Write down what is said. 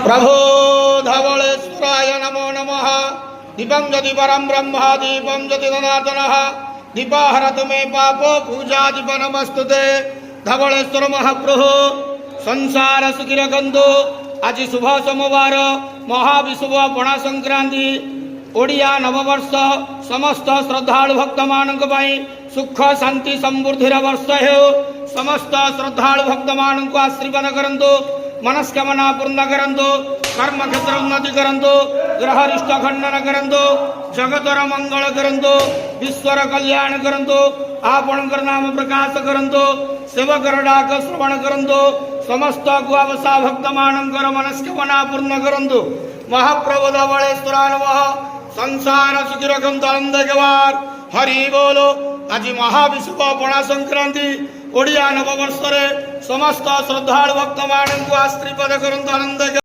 प्रभो धवलेश्वराय नमो नमः। दीपं यदि परं ब्रह्म दीपं यदि सनातनः दीपाहरत मे पापो पूजा दीप नमस्तुते। धवलेश्वर महाप्रभु संसार सुखी रखंतु। आज शुभ सोमवार महाविशुभ पणा संक्रांति ओडिया नववर्ष समस्त श्रद्धालु भक्त मानक सुख शांति समृद्धिर वर्ष हो। समस्त श्रद्धालु भक्त मानक आशीर्वाद करंतु, मनस्कामना पूर्ण करंतु, कर्म क्षेत्र उन्नति करंतु, ग्रह रिष्ट खंडन करंतु, जगतर मंगल करंतु, विश्वर कल्याण करंतु, आपणकर नाम प्रकाश करंतु, सेवकर डाक श्रवण करंतु, समस्त गुआवसा भक्त मानकर मनस्कामना पूर्ण करंतु। महाप्रभु धवलेश्वराय नमः। संसार सुखी रखंतु आनंद गवार हरि बोलो। आज महाविशुभ पणा संक्रांति ओडिया नववर्ष समस्त श्रद्धालु भक्त मान आशीर्वाद करंतु आनंद।